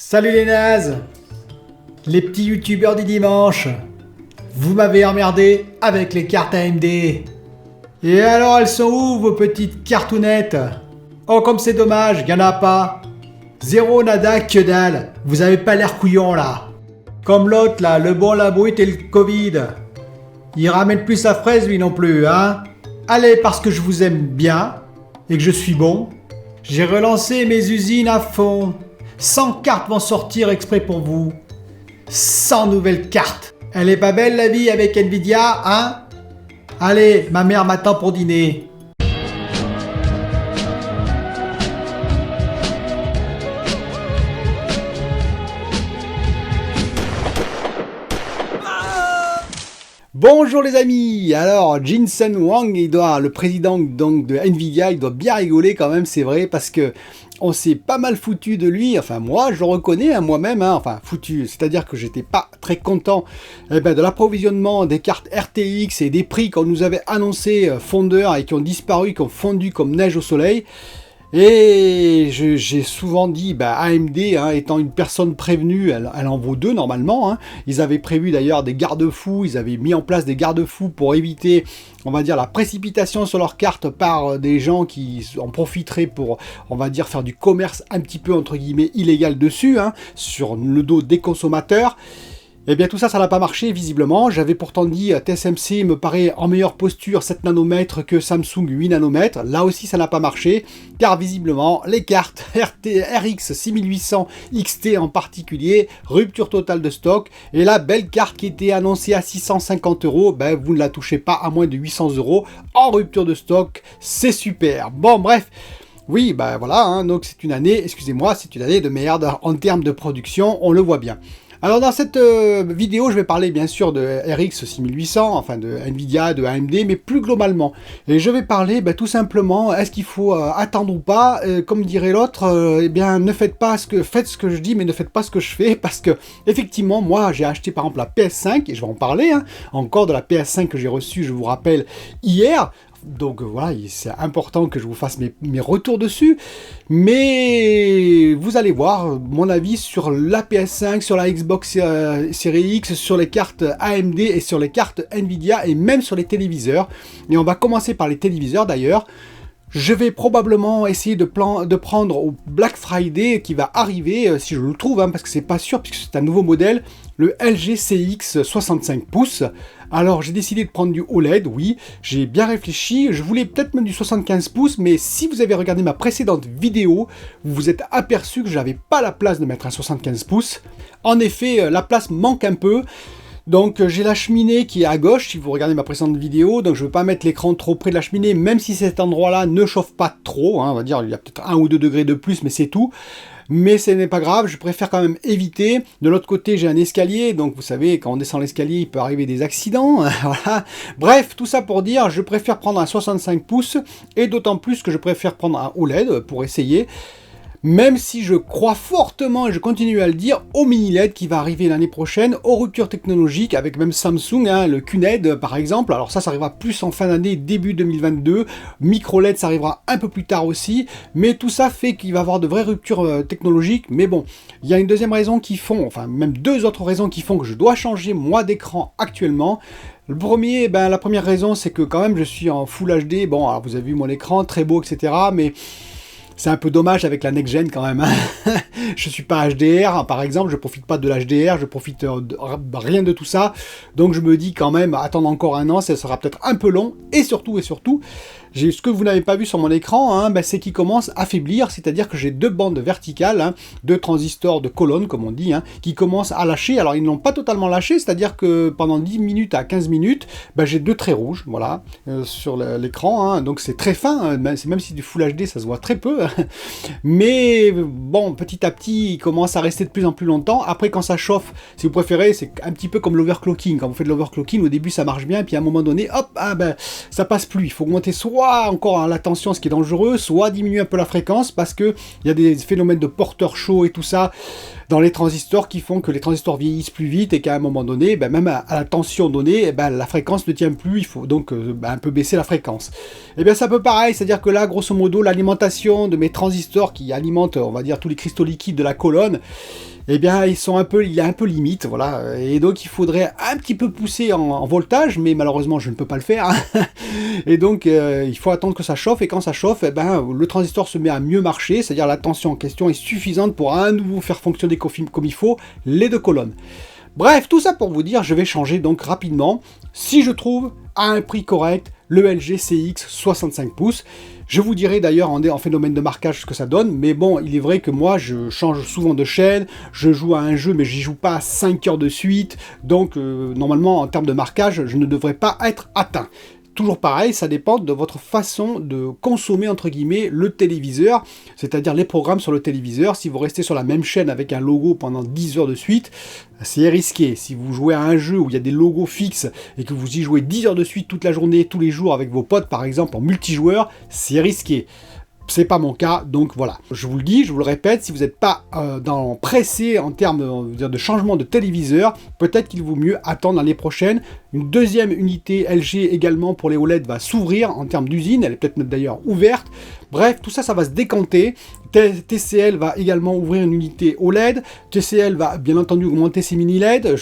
Salut les nazes, les petits youtubeurs du dimanche. Vous m'avez emmerdé avec les cartes AMD. Et alors elles sont où vos petites cartounettes? Oh comme c'est dommage, y'en a pas. Zéro nada que dalle, vous avez pas l'air couillon là. Comme l'autre là, le bon la brute et le Covid. Il ramène plus sa fraise lui non plus, hein. Allez, parce que je vous aime bien et que je suis bon, j'ai relancé mes usines à fond. 100 cartes vont sortir exprès pour vous. 100 nouvelles cartes. Elle est pas belle la vie avec Nvidia, hein? Allez, ma mère m'attend pour dîner. Bonjour les amis. Alors Jensen Huang, le président donc de Nvidia, il doit bien rigoler quand même, c'est vrai, parce que on s'est pas mal foutu de lui. Enfin moi, je le reconnais moi-même. Enfin foutu, c'est-à-dire que j'étais pas très content de l'approvisionnement des cartes RTX et des prix qu'on nous avait annoncé fondeurs et qui ont disparu, qui ont fondu comme neige au soleil. Et j'ai souvent dit, AMD étant une personne prévenue, elle en vaut deux normalement. Ils avaient prévu d'ailleurs des garde-fous, ils avaient mis en place des garde-fous pour éviter, on va dire, la précipitation sur leurs cartes par des gens qui en profiteraient pour, on va dire, faire du commerce un petit peu entre guillemets illégal dessus, sur le dos des consommateurs. Eh bien tout ça, ça n'a pas marché visiblement. J'avais pourtant dit TSMC me paraît en meilleure posture 7 nanomètres que Samsung 8 nanomètres. Là aussi ça n'a pas marché, car visiblement les cartes RX 6800 XT en particulier, rupture totale de stock. Et la belle carte qui était annoncée à 650 €, vous ne la touchez pas à moins de 800 € en rupture de stock. C'est super. Bon bref. Oui, voilà, donc c'est une année, excusez-moi, c'est une année de merde en termes de production, on le voit bien. Alors dans cette vidéo, je vais parler bien sûr de RX 6800, enfin de Nvidia, de AMD, mais plus globalement. Et je vais parler tout simplement, est-ce qu'il faut attendre ou pas? Comme dirait l'autre, ne faites ce que je dis, mais ne faites pas ce que je fais, parce que effectivement, moi j'ai acheté par exemple la PS5, et je vais en parler, encore de la PS5 que j'ai reçue, je vous rappelle, hier. Donc voilà, c'est important que je vous fasse mes retours dessus. Mais vous allez voir mon avis sur la PS5, sur la Xbox Series X, sur les cartes AMD et sur les cartes Nvidia et même sur les téléviseurs. Et on va commencer par les téléviseurs d'ailleurs. Je vais probablement essayer de prendre au Black Friday qui va arriver, si je le trouve, parce que c'est pas sûr, puisque c'est un nouveau modèle, le LG CX 65 pouces. Alors j'ai décidé de prendre du OLED, oui, j'ai bien réfléchi, je voulais peut-être même du 75 pouces, mais si vous avez regardé ma précédente vidéo, vous vous êtes aperçu que j'avais pas la place de mettre un 75 pouces. En effet, la place manque un peu. Donc j'ai la cheminée qui est à gauche, si vous regardez ma précédente vidéo, donc je ne veux pas mettre l'écran trop près de la cheminée, même si cet endroit-là ne chauffe pas trop, on va dire il y a peut-être 1 ou 2 degrés de plus, mais c'est tout. Mais ce n'est pas grave, je préfère quand même éviter. De l'autre côté, j'ai un escalier, donc vous savez, quand on descend l'escalier, il peut arriver des accidents. Voilà. Bref, tout ça pour dire, je préfère prendre un 65 pouces, et d'autant plus que je préfère prendre un OLED pour essayer. Même si je crois fortement, et je continue à le dire, au mini LED qui va arriver l'année prochaine, aux ruptures technologiques avec même Samsung, le QLED par exemple. Alors ça arrivera plus en fin d'année, début 2022. Micro LED, ça arrivera un peu plus tard aussi. Mais tout ça fait qu'il va y avoir de vraies ruptures technologiques. Mais bon, il y a une deuxième raison enfin même deux autres raisons qui font que je dois changer moi d'écran actuellement. Le premier, la première raison, c'est que quand même je suis en Full HD. Bon, alors vous avez vu mon écran, très beau, etc. Mais c'est un peu dommage avec la next-gen quand même. Je suis pas HDR, par exemple, je profite pas de l'HDR, je profite de rien de tout ça. Donc je me dis quand même, attendre encore un an, ça sera peut-être un peu long. Et surtout, ce que vous n'avez pas vu sur mon écran, c'est qu'il commence à faiblir, c'est-à-dire que j'ai deux bandes verticales, deux transistors de colonne, comme on dit, qui commencent à lâcher. Alors ils n'ont pas totalement lâché, c'est-à-dire que pendant 10 minutes à 15 minutes, j'ai deux traits rouges, voilà, sur l'écran. Donc c'est très fin, même si du Full HD, ça se voit très peu. Mais bon, petit à petit, il commence à rester de plus en plus longtemps. Après, quand ça chauffe, si vous préférez, c'est un petit peu comme l'overclocking. Quand vous faites de l'overclocking, au début, ça marche bien, puis à un moment donné, hop, ça passe plus. Il faut augmenter soit encore la tension, ce qui est dangereux, soit diminuer un peu la fréquence, parce que il y a des phénomènes de porteurs chauds et tout ça dans les transistors qui font que les transistors vieillissent plus vite et qu'à un moment donné, même à la tension donnée, la fréquence ne tient plus, il faut donc un peu baisser la fréquence. Et bien c'est un peu pareil, c'est-à-dire que là, grosso modo, l'alimentation de mes transistors qui alimentent, on va dire, tous les cristaux liquides de la colonne, eh bien, il est un peu limite, voilà. Et donc, il faudrait un petit peu pousser en voltage, mais malheureusement, je ne peux pas le faire. Et donc, il faut attendre que ça chauffe, et quand ça chauffe, eh ben, le transistor se met à mieux marcher, c'est-à-dire la tension en question est suffisante pour à nouveau faire fonctionner comme il faut les deux colonnes. Bref, tout ça pour vous dire, je vais changer donc rapidement, si je trouve à un prix correct, le LG CX 65 pouces. Je vous dirai d'ailleurs en phénomène de marquage ce que ça donne, mais bon, il est vrai que moi, je change souvent de chaîne, je joue à un jeu, mais j'y joue pas 5 heures de suite, donc normalement, en termes de marquage, je ne devrais pas être atteint. Toujours pareil, ça dépend de votre façon de consommer, entre guillemets, le téléviseur, c'est-à-dire les programmes sur le téléviseur. Si vous restez sur la même chaîne avec un logo pendant 10 heures de suite, c'est risqué. Si vous jouez à un jeu où il y a des logos fixes et que vous y jouez 10 heures de suite toute la journée, tous les jours avec vos potes, par exemple, en multijoueur, c'est risqué. C'est pas mon cas, donc voilà. Je vous le dis, je vous le répète, si vous n'êtes pas pressé en termes de changement de téléviseur, peut-être qu'il vaut mieux attendre l'année prochaine. Une deuxième unité LG également pour les OLED va s'ouvrir en termes d'usine, elle est peut-être d'ailleurs ouverte. Bref, tout ça, ça va se décanter. TCL va également ouvrir une unité OLED. TCL va bien entendu augmenter ses mini LED.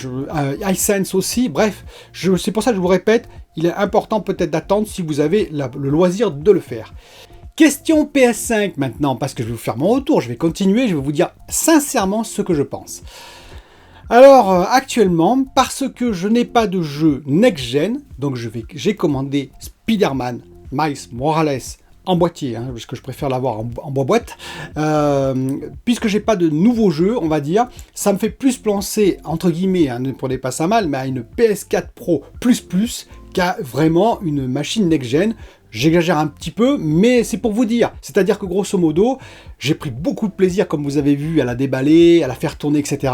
Hisense aussi. Bref, c'est pour ça que je vous répète, il est important peut-être d'attendre si vous avez le loisir de le faire. Question PS5 maintenant, parce que je vais vous faire mon retour, je vais continuer, je vais vous dire sincèrement ce que je pense. Alors, actuellement, parce que je n'ai pas de jeu next-gen, donc j'ai commandé Spider-Man, Miles Morales, en boîtier, hein, parce que je préfère l'avoir en boîte. Puisque j'ai pas de nouveaux jeux, on va dire, ça me fait plus penser, entre guillemets, hein, ne prenez pas ça mal, mais à une PS4 Pro++ qu'à vraiment une machine next-gen. J'exagère un petit peu, mais c'est pour vous dire. C'est-à-dire que grosso modo, j'ai pris beaucoup de plaisir, comme vous avez vu, à la déballer, à la faire tourner, etc.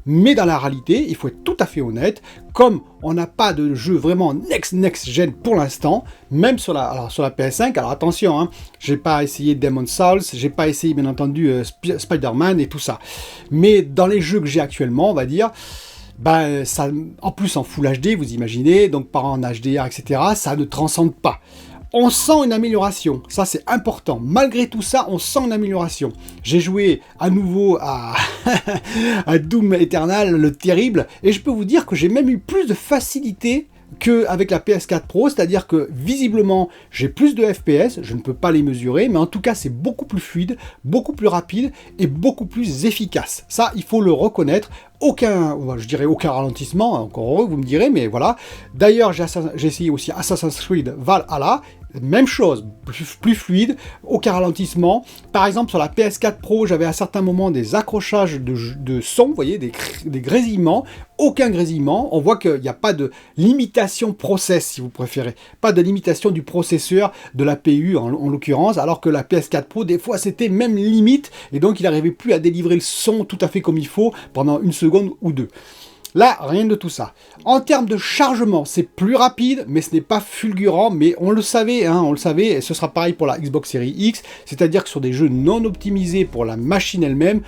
Mais dans la réalité, il faut être tout à fait honnête, comme on n'a pas de jeu vraiment next-gen pour l'instant, même sur la PS5, alors attention, hein, j'ai pas essayé Demon's Souls, j'ai pas essayé bien entendu Spider-Man et tout ça. Mais dans les jeux que j'ai actuellement, on va dire, ben, ça, en plus en Full HD, vous imaginez, donc pas en HDR, etc., ça ne transcende pas. On sent une amélioration, ça c'est important. Malgré tout ça, on sent une amélioration. J'ai joué à nouveau à Doom Eternal, le terrible, et je peux vous dire que j'ai même eu plus de facilité qu'avec la PS4 Pro, c'est-à-dire que visiblement j'ai plus de FPS, je ne peux pas les mesurer, mais en tout cas c'est beaucoup plus fluide, beaucoup plus rapide et beaucoup plus efficace. Ça, il faut le reconnaître. Je dirais aucun ralentissement, encore heureux, vous me direz, mais voilà. D'ailleurs, j'ai essayé aussi Assassin's Creed Valhalla, même chose, plus fluide, aucun ralentissement. Par exemple, sur la PS4 Pro, j'avais à certains moments des accrochages de son, vous voyez, des grésillements, aucun grésillement. On voit qu'il n'y a pas de limitation process, si vous préférez. Pas de limitation du processeur, de l'APU en l'occurrence, alors que la PS4 Pro, des fois, c'était même limite, et donc il n'arrivait plus à délivrer le son tout à fait comme il faut pendant une seconde ou deux. Là, rien de tout ça. En termes de chargement, c'est plus rapide, mais ce n'est pas fulgurant, mais on le savait, et ce sera pareil pour la Xbox Series X, c'est-à-dire que sur des jeux non optimisés pour la machine elle-même,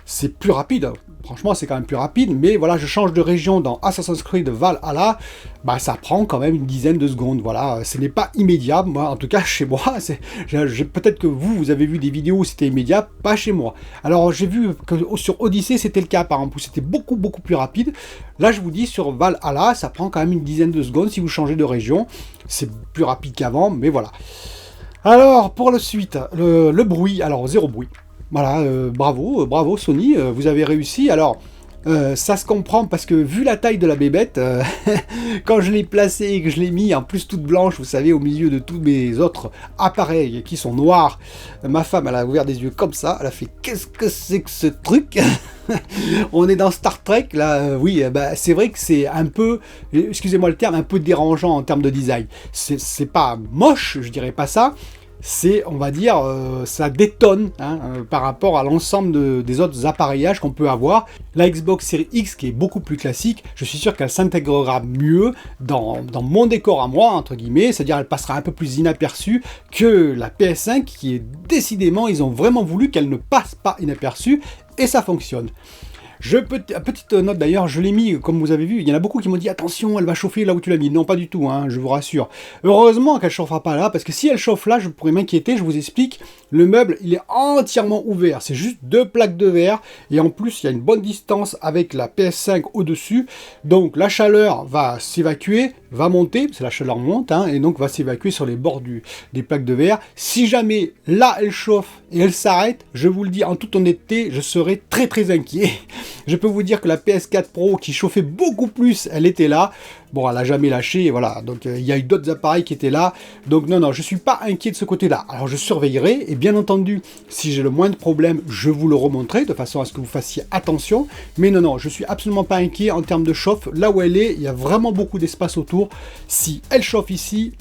c'est plus rapide. Franchement, c'est quand même plus rapide, mais voilà, je change de région dans Assassin's Creed Valhalla, bah ça prend quand même une dizaine de secondes, voilà, ce n'est pas immédiat, moi, en tout cas, chez moi, peut-être que vous avez vu des vidéos où c'était immédiat, pas chez moi. Alors, j'ai vu que sur Odyssey, c'était le cas, par exemple, où c'était beaucoup plus rapide. Là, je vous dis, sur Valhalla, ça prend quand même une dizaine de secondes si vous changez de région, c'est plus rapide qu'avant, mais voilà. Alors, pour la suite, le bruit, alors, zéro bruit. Voilà, bravo Sony, vous avez réussi. Alors, ça se comprend parce que vu la taille de la bébête, quand je l'ai placée et que je l'ai mis en plus toute blanche, vous savez, au milieu de tous mes autres appareils qui sont noirs, ma femme, elle a ouvert des yeux comme ça, elle a fait « Qu'est-ce que c'est que ce truc ?» On est dans Star Trek, là, oui, bah, c'est vrai que c'est un peu, excusez-moi le terme, un peu dérangeant en termes de design. C'est pas moche, je dirais pas ça, c'est, on va dire, ça détonne par rapport à l'ensemble des autres appareillages qu'on peut avoir. La Xbox Series X, qui est beaucoup plus classique, je suis sûr qu'elle s'intégrera mieux dans mon décor à moi, entre guillemets, c'est-à-dire elle passera un peu plus inaperçue que la PS5, qui est décidément, ils ont vraiment voulu qu'elle ne passe pas inaperçue, et ça fonctionne. Petite note d'ailleurs, je l'ai mis, comme vous avez vu, il y en a beaucoup qui m'ont dit attention, elle va chauffer là où tu l'as mis. Non, pas du tout, hein, je vous rassure. Heureusement qu'elle chauffera pas là, parce que si elle chauffe là, je pourrais m'inquiéter, je vous explique. Le meuble, il est entièrement ouvert, c'est juste 2 plaques de verre, et en plus, il y a une bonne distance avec la PS5 au-dessus, donc la chaleur va s'évacuer, va monter, parce que la chaleur monte, hein, et donc va s'évacuer sur les bords des plaques de verre. Si jamais là, elle chauffe et elle s'arrête, je vous le dis en toute honnêteté, je serai très très inquiet. Je peux vous dire que la PS4 Pro qui chauffait beaucoup plus, elle était là. Bon, elle n'a jamais lâché, voilà. Donc, il y a eu d'autres appareils qui étaient là. Donc, non, je ne suis pas inquiet de ce côté-là. Alors, je surveillerai. Et bien entendu, si j'ai le moindre problème, je vous le remontrerai de façon à ce que vous fassiez attention. Mais non, je ne suis absolument pas inquiet en termes de chauffe. Là où elle est, il y a vraiment beaucoup d'espace autour. Si elle chauffe ici,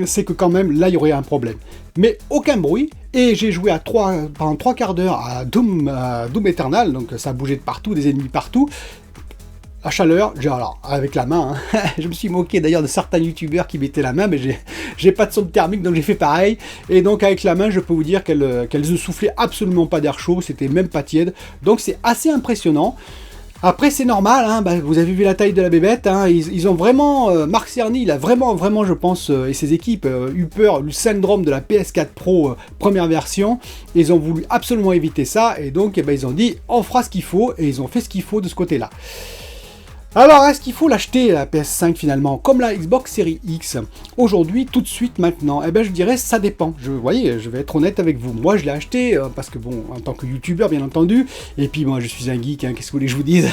c'est que quand même, là, il y aurait un problème. Mais aucun bruit. Et j'ai joué pendant 3 quarts d'heure à Doom Eternal. Donc, ça a bougé de partout, des ennemis partout. La chaleur, alors avec la main, hein, je me suis moqué d'ailleurs de certains youtubeurs qui mettaient la main, mais j'ai pas de sonde thermique, donc j'ai fait pareil. Et donc avec la main, je peux vous dire qu'elle ne soufflait absolument pas d'air chaud, c'était même pas tiède. Donc c'est assez impressionnant. Après c'est normal, hein, vous avez vu la taille de la bébête, hein, ils ont vraiment, Marc Cerny, il a vraiment je pense, et ses équipes, eu peur du syndrome de la PS4 Pro première version. Ils ont voulu absolument éviter ça, et donc ils ont dit on fera ce qu'il faut, et ils ont fait ce qu'il faut de ce côté-là. Alors, est-ce qu'il faut l'acheter, la PS5 finalement, comme la Xbox Series X, aujourd'hui, tout de suite, maintenant? Eh bien, je dirais, ça dépend. Vous voyez, je vais être honnête avec vous. Moi, je l'ai acheté, parce que, bon, en tant que youtubeur, bien entendu, et puis moi, je suis un geek, hein, qu'est-ce que vous voulez que je vous dise?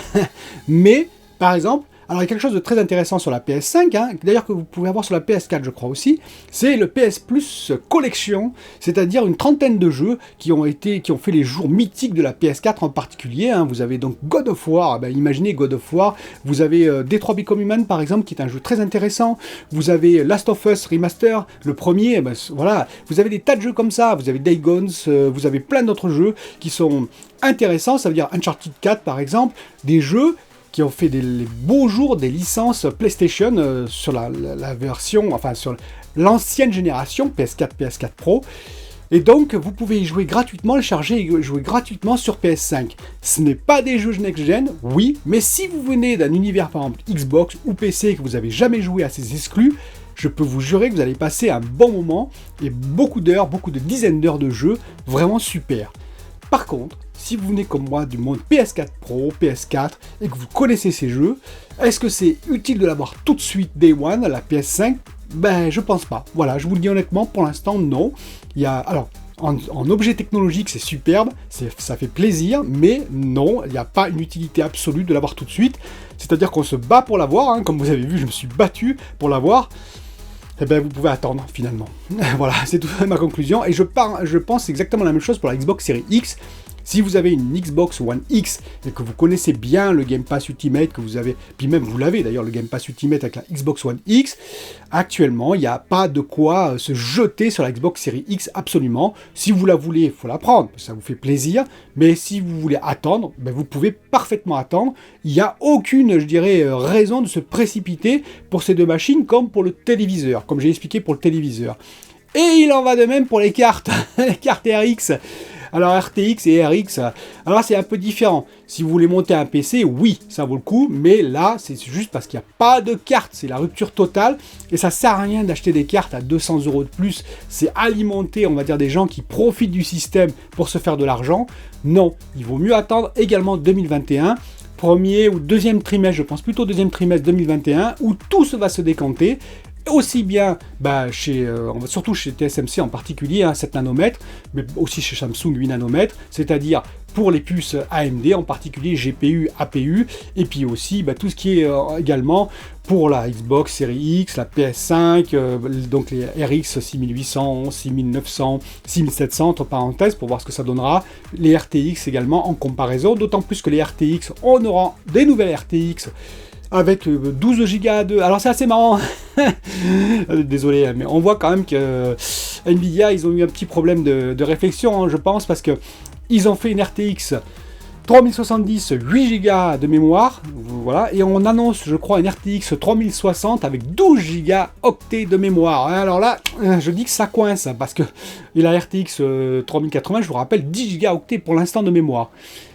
Mais, par exemple, alors il y a quelque chose de très intéressant sur la PS5, hein, d'ailleurs que vous pouvez avoir sur la PS4 je crois aussi, c'est le PS Plus Collection, c'est-à-dire une trentaine de jeux qui ont fait les jours mythiques de la PS4 en particulier, hein. Vous avez donc God of War, imaginez God of War, vous avez Detroit Become Human par exemple, qui est un jeu très intéressant, vous avez Last of Us Remaster, le premier, voilà, vous avez des tas de jeux comme ça, vous avez Day Gones, vous avez plein d'autres jeux qui sont intéressants, ça veut dire Uncharted 4 par exemple, des jeux qui ont fait les beaux jours des licences PlayStation sur la version, enfin sur l'ancienne génération, PS4, PS4 Pro. Et donc, vous pouvez y jouer gratuitement, le charger et jouer gratuitement sur PS5. Ce n'est pas des jeux next-gen, oui, mais si vous venez d'un univers, par exemple, Xbox ou PC, que vous n'avez jamais joué à ces exclus, je peux vous jurer que vous allez passer un bon moment et beaucoup d'heures, beaucoup de dizaines d'heures de jeu, vraiment super. Par contre, si vous venez comme moi du monde PS4 Pro, PS4, et que vous connaissez ces jeux, est-ce que c'est utile de l'avoir tout de suite Day One, la PS5 ? Je pense pas. Voilà, je vous le dis honnêtement, pour l'instant, non. Alors, en objet technologique, c'est superbe, ça fait plaisir, mais non, il n'y a pas une utilité absolue de l'avoir tout de suite. C'est-à-dire qu'on se bat pour l'avoir, hein, comme vous avez vu, je me suis battu pour l'avoir. Vous pouvez attendre, finalement. Voilà, c'est toute ma conclusion. Et je pense exactement la même chose pour la Xbox Series X. Si vous avez une Xbox One X et que vous connaissez bien le Game Pass Ultimate, que vous avez, puis même vous l'avez d'ailleurs, le Game Pass Ultimate avec la Xbox One X, actuellement, il n'y a pas de quoi se jeter sur la Xbox Series X absolument. Si vous la voulez, il faut la prendre, ça vous fait plaisir, mais si vous voulez attendre, vous pouvez parfaitement attendre. Il n'y a aucune, je dirais, raison de se précipiter pour ces deux machines comme pour le téléviseur, comme j'ai expliqué pour le téléviseur. Et il en va de même pour les cartes, les cartes RX. Alors RTX et RX, alors c'est un peu différent. Si vous voulez monter un PC, oui, ça vaut le coup, mais là, c'est juste parce qu'il n'y a pas de carte, c'est la rupture totale, et ça sert à rien d'acheter des cartes à 200 € de plus, c'est alimenter, on va dire, des gens qui profitent du système pour se faire de l'argent. Non, il vaut mieux attendre également 2021, premier ou deuxième trimestre, je pense plutôt deuxième trimestre 2021, où tout va se décanter, aussi bien surtout chez TSMC en particulier, 7 nanomètres, mais aussi chez Samsung 8 nanomètres, c'est-à-dire pour les puces AMD, en particulier GPU, APU, et puis aussi tout ce qui est également pour la Xbox Series X, la PS5, donc les RX 6800, 6900, 6700, entre parenthèses, pour voir ce que ça donnera, les RTX également en comparaison, d'autant plus que les RTX, on aura des nouvelles RTX, avec 12 Go de... Alors c'est assez marrant, désolé, mais on voit quand même que Nvidia, ils ont eu un petit problème de réflexion, je pense, parce que ils ont fait une RTX 3070, 8 Go de mémoire, voilà, et on annonce, je crois, une RTX 3060 avec 12 Go de mémoire. Alors là, je dis que ça coince, parce que la RTX 3080, je vous rappelle, 10 Go pour l'instant de mémoire.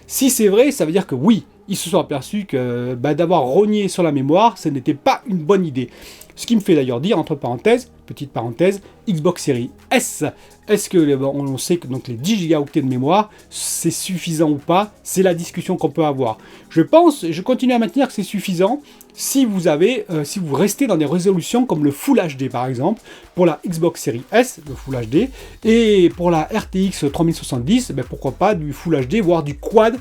Si c'est vrai, ça veut dire que oui, ils se sont aperçus que d'avoir rogné sur la mémoire, ce n'était pas une bonne idée. Ce qui me fait d'ailleurs dire, entre parenthèses, petite parenthèse, Xbox Series S, est-ce que on sait que donc les 10 Go de mémoire, c'est suffisant ou pas? C'est la discussion qu'on peut avoir. Je continue à maintenir que c'est suffisant si vous restez dans des résolutions comme le Full HD par exemple, pour la Xbox Series S, le Full HD, et pour la RTX 3070, pourquoi pas du Full HD, voire du Quad.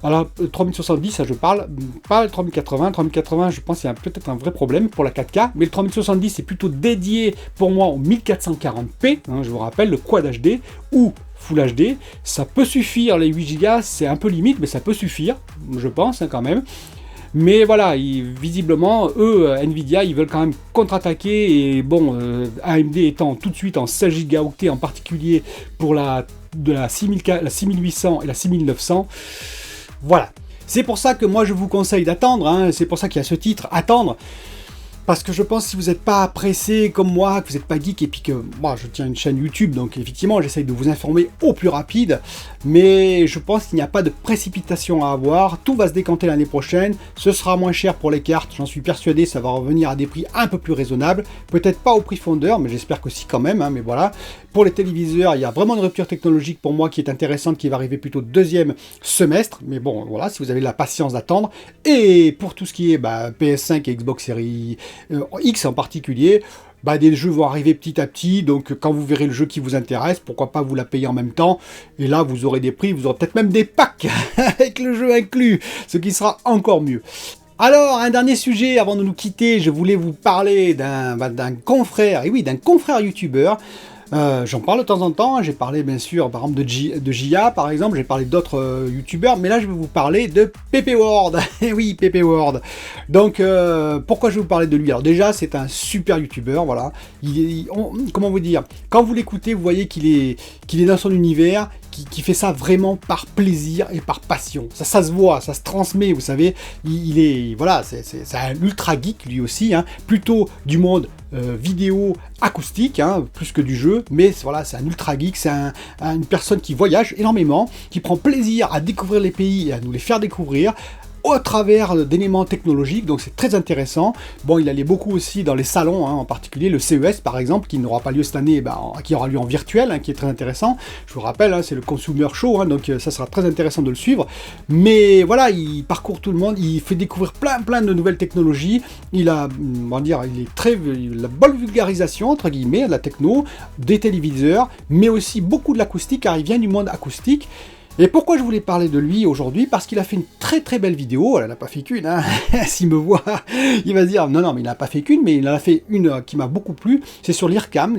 Alors, 3070, ça je parle, pas le 3080. 3080, je pense qu'il y a peut-être un vrai problème pour la 4K, mais le 3070 c'est plutôt dédié pour moi au 1440p, je vous rappelle, le Quad HD ou Full HD. Ça peut suffire, les 8 Go, c'est un peu limite, mais ça peut suffire, je pense, quand même. Mais voilà, visiblement, eux, Nvidia, ils veulent quand même contre-attaquer, et bon, AMD étant tout de suite en 16 Go en particulier pour la 6800 et la 6900. Voilà, c'est pour ça que moi je vous conseille d'attendre, c'est pour ça qu'il y a ce titre, attendre, parce que je pense que si vous n'êtes pas pressé comme moi, que vous n'êtes pas geek, et puis que moi je tiens une chaîne YouTube, donc effectivement j'essaye de vous informer au plus rapide, mais je pense qu'il n'y a pas de précipitation à avoir, tout va se décanter l'année prochaine, ce sera moins cher pour les cartes, j'en suis persuadé, ça va revenir à des prix un peu plus raisonnables, peut-être pas au prix fondeur, mais j'espère que si quand même, mais voilà. Pour les téléviseurs, il y a vraiment une rupture technologique pour moi qui est intéressante, qui va arriver plutôt deuxième semestre, mais bon voilà, si vous avez la patience d'attendre, et pour tout ce qui est PS5 et Xbox Series X en particulier, des jeux vont arriver petit à petit, donc quand vous verrez le jeu qui vous intéresse, pourquoi pas vous la payer en même temps, et là vous aurez des prix, vous aurez peut-être même des packs avec le jeu inclus, ce qui sera encore mieux. Alors, un dernier sujet avant de nous quitter, je voulais vous parler d'un confrère, et oui, d'un confrère youtubeur. J'en parle de temps en temps, j'ai parlé bien sûr par exemple de JA par exemple, j'ai parlé d'autres youtubeurs, mais là je vais vous parler de Pepe World. Et oui, Pepe World. Donc pourquoi je vais vous parler de lui? Alors déjà c'est un super youtubeur, voilà. Comment vous dire? Quand vous l'écoutez, vous voyez qu'il est dans son univers, qui fait ça vraiment par plaisir et par passion. Ça se voit, ça se transmet, vous savez. Il est, voilà, c'est un ultra geek lui aussi, plutôt du monde vidéo acoustique, plus que du jeu, mais voilà, c'est un ultra geek, c'est une personne qui voyage énormément, qui prend plaisir à découvrir les pays et à nous les faire découvrir au travers d'éléments technologiques, donc c'est très intéressant. Bon, il allait beaucoup aussi dans les salons, en particulier le CES par exemple, qui n'aura pas lieu cette année, qui aura lieu en virtuel, qui est très intéressant. Je vous rappelle, c'est le Consumer Show, donc ça sera très intéressant de le suivre. Mais voilà, il parcourt tout le monde, il fait découvrir plein de nouvelles technologies. Il a, il a la bonne vulgarisation, entre guillemets, de la techno, des téléviseurs, mais aussi beaucoup de l'acoustique, car il vient du monde acoustique. Et pourquoi je voulais parler de lui aujourd'hui? Parce qu'il a fait une très belle vidéo, elle n'a pas fait qu'une, s'il me voit, il va se dire, non, mais il n'a pas fait qu'une, mais il en a fait une qui m'a beaucoup plu, c'est sur l'IRCAM.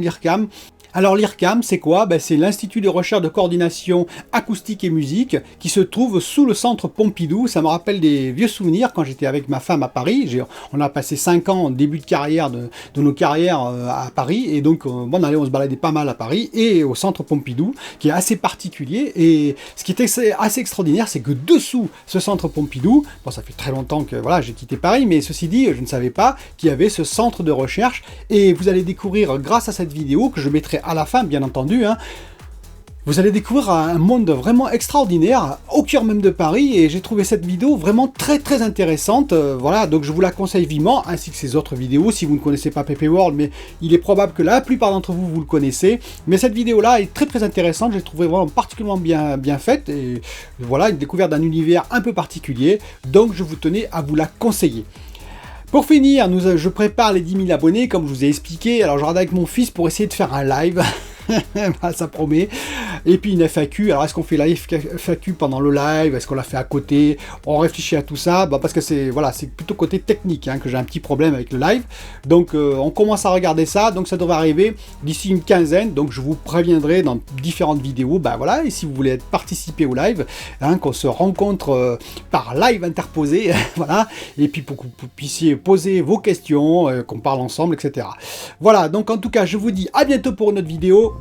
Alors l'IRCAM, c'est quoi? C'est l'Institut de recherche de coordination acoustique et musique qui se trouve sous le centre Pompidou. Ça me rappelle des vieux souvenirs quand j'étais avec ma femme à Paris. On a passé 5 ans en début de carrière, de nos carrières à Paris, et donc on se baladait pas mal à Paris et au centre Pompidou, qui est assez particulier. Et ce qui était assez extraordinaire, c'est que dessous ce centre Pompidou, bon, ça fait très longtemps que voilà, j'ai quitté Paris, mais ceci dit, je ne savais pas qu'il y avait ce centre de recherche, et vous allez découvrir grâce à cette vidéo que je mettrai à la fin, bien entendu, vous allez découvrir un monde vraiment extraordinaire au cœur même de Paris, et j'ai trouvé cette vidéo vraiment très intéressante. Voilà, donc je vous la conseille vivement, ainsi que ces autres vidéos si vous ne connaissez pas Pepe World, mais il est probable que la plupart d'entre vous le connaissez. Mais cette vidéo là est très intéressante, j'ai trouvé vraiment particulièrement bien faite, et voilà, une découverte d'un univers un peu particulier, donc je vous tenais à vous la conseiller. Pour finir, je prépare les 10 000 abonnés, comme je vous ai expliqué. Alors je regarde avec mon fils pour essayer de faire un live. Ça promet. Et puis une FAQ. Alors est-ce qu'on fait la FAQ pendant le live? Est-ce qu'on la fait à côté? On réfléchit à tout ça, parce que c'est plutôt côté technique que j'ai un petit problème avec le live. Donc on commence à regarder ça. Donc ça devrait arriver d'ici une quinzaine. Donc je vous préviendrai dans différentes vidéos. Voilà. Et si vous voulez participer au live, qu'on se rencontre par live interposé, voilà. Et puis pour que vous puissiez poser vos questions, qu'on parle ensemble, etc. Voilà. Donc en tout cas, je vous dis à bientôt pour une autre vidéo.